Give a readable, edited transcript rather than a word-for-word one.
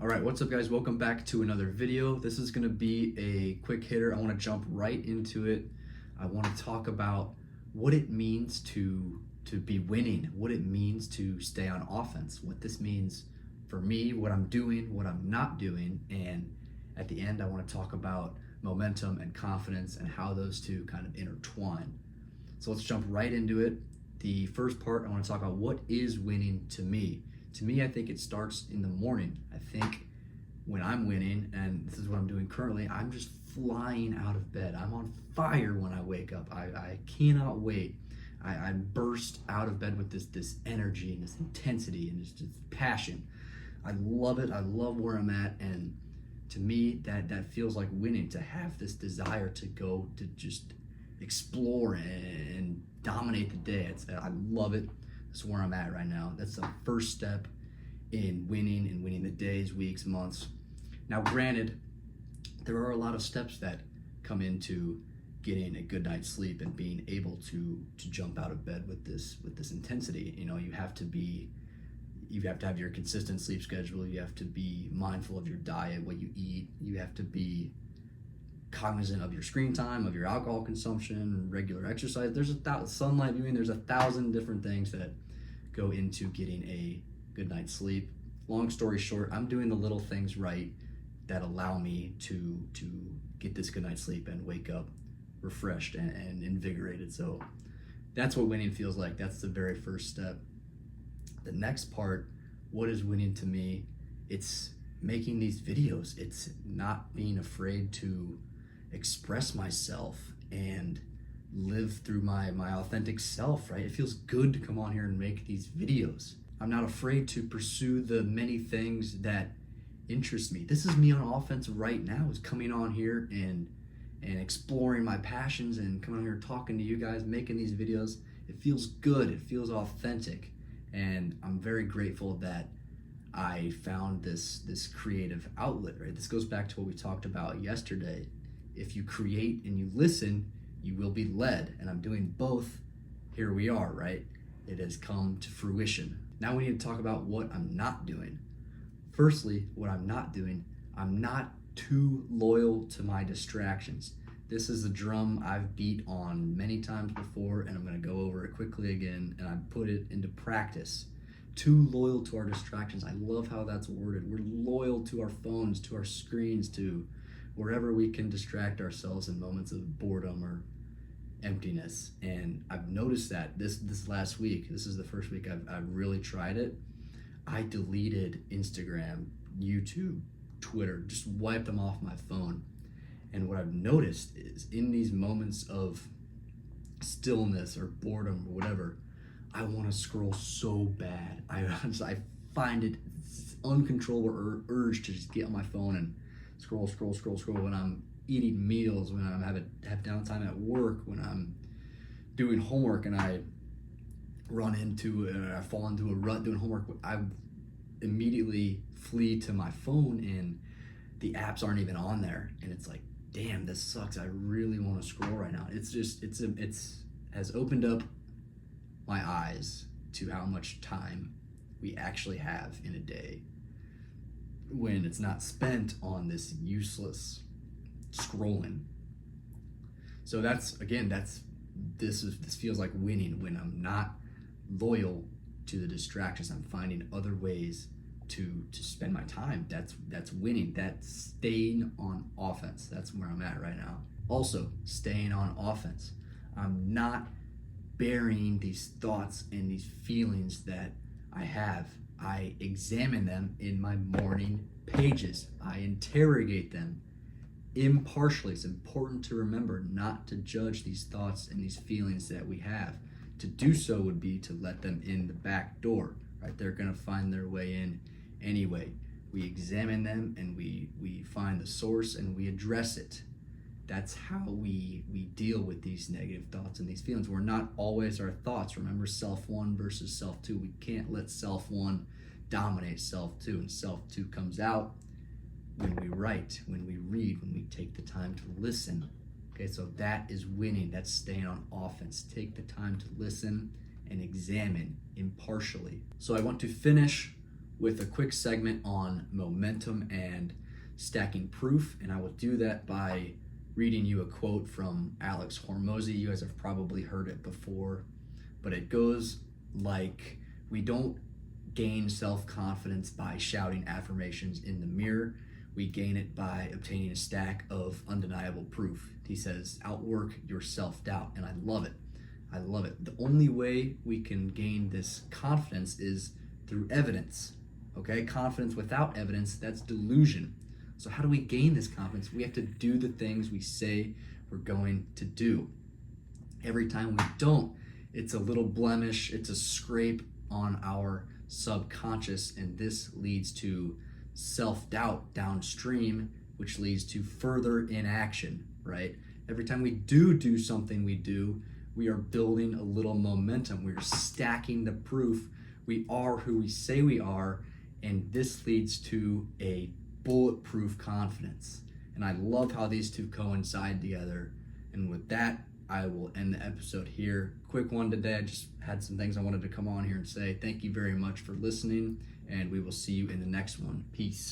All right, what's up guys? Welcome back to another video. This is gonna be a quick hitter. I wanna jump right into it. I wanna talk about what it means to be winning, what it means to stay on offense, what this means for me, what I'm doing, what I'm not doing, and at the end I wanna talk about momentum and confidence and how those two kind of intertwine. So let's jump right into it. The first part, I wanna talk about what is winning to me. To me, I think it starts in the morning. I think when I'm winning, and this is what I'm doing currently, I'm just flying out of bed. I'm on fire when I wake up. I cannot wait. I burst out of bed with this energy and this intensity and this passion. I love it. I love where I'm at. And to me, that feels like winning, to have this desire to go to just explore and dominate the day. I love it. That's where I'm at right now. That's the first step in winning and winning the days, weeks, months. Now, granted, there are a lot of steps that come into getting a good night's sleep and being able to jump out of bed with this intensity. You know, you have to have your consistent sleep schedule. You have to be mindful of your diet, what you eat. You have to be cognizant of your screen time, of your alcohol consumption, regular exercise. There's sunlight viewing. There's 1,000 different things that go into getting a good night's sleep. Long story short, I'm doing the little things right that allow me to get this good night's sleep and wake up refreshed and invigorated. So that's what winning feels like. That's the very first step. The next part, what is winning to me? It's making these videos. It's not being afraid to express myself and live through my authentic self, right? It feels good to come on here and make these videos. I'm not afraid to pursue the many things that interest me. This is me on offense right now, is coming on here and exploring my passions and coming on here talking to you guys, making these videos. It feels good, it feels authentic, and I'm very grateful that I found this creative outlet, right? This goes back to what we talked about yesterday. If you create and you listen, you will be led, and I'm doing both. Here we are, right? It has come to fruition. Now we need to talk about what I'm not doing. Firstly, what I'm not doing, I'm not too loyal to my distractions. This is a drum I've beat on many times before, and I'm gonna go over it quickly again, and I put it into practice. Too loyal to our distractions. I love how that's worded. We're loyal to our phones, to our screens, to wherever we can distract ourselves in moments of boredom or emptiness. And I've noticed that this last week, this is the first week I've really tried it. I deleted Instagram, YouTube, Twitter, just wiped them off my phone. And what I've noticed is in these moments of stillness or boredom or whatever, I want to scroll so bad. I find it uncontrollable urge to just get on my phone and scroll when I'm eating meals, when I have downtime at work, when I'm doing homework and I I fall into a rut doing homework. I immediately flee to my phone and the apps aren't even on there, and it's like, damn, this sucks. I really want to scroll right now. It's has opened up my eyes to how much time we actually have in a day when it's not spent on this useless scrolling. So this feels like winning when I'm not loyal to the distractions. I'm finding other ways to spend my time. That's winning. That's staying on offense. That's where I'm at right now. Also, staying on offense. I'm not burying these thoughts and these feelings that I have. I examine them in my morning pages. I interrogate them impartially. It's important to remember not to judge these thoughts and these feelings that we have. To do so would be to let them in the back door, right? They're gonna find their way in anyway. We examine them and we find the source and we address it. That's how we deal with these negative thoughts and these feelings. We're not always our thoughts. Remember, self one versus self two. We can't let self one dominate self two, and self two comes out when we write, when we read, when we take the time to listen. Okay, so that is winning. That's staying on offense. Take the time to listen and examine impartially. So I want to finish with a quick segment on momentum and stacking proof. And I will do that by reading you a quote from Alex Hormozy. You guys have probably heard it before, but it goes like, we don't gain self-confidence by shouting affirmations in the mirror. We gain it by obtaining a stack of undeniable proof. He says, outwork your self-doubt, and I love it. I love it. The only way we can gain this confidence is through evidence, okay? Confidence without evidence, that's delusion. So how do we gain this confidence? We have to do the things we say we're going to do. Every time we don't, it's a little blemish, it's a scrape on our subconscious, and this leads to self-doubt downstream, which leads to further inaction, right? Every time we do something we are building a little momentum. We're stacking the proof. We are who we say we are, and this leads to a bulletproof confidence. And I love how these two coincide together. And with that, I will end the episode here. Quick one today. I just had some things I wanted to come on here and say. Thank you very much for listening, and we will see you in the next one. Peace.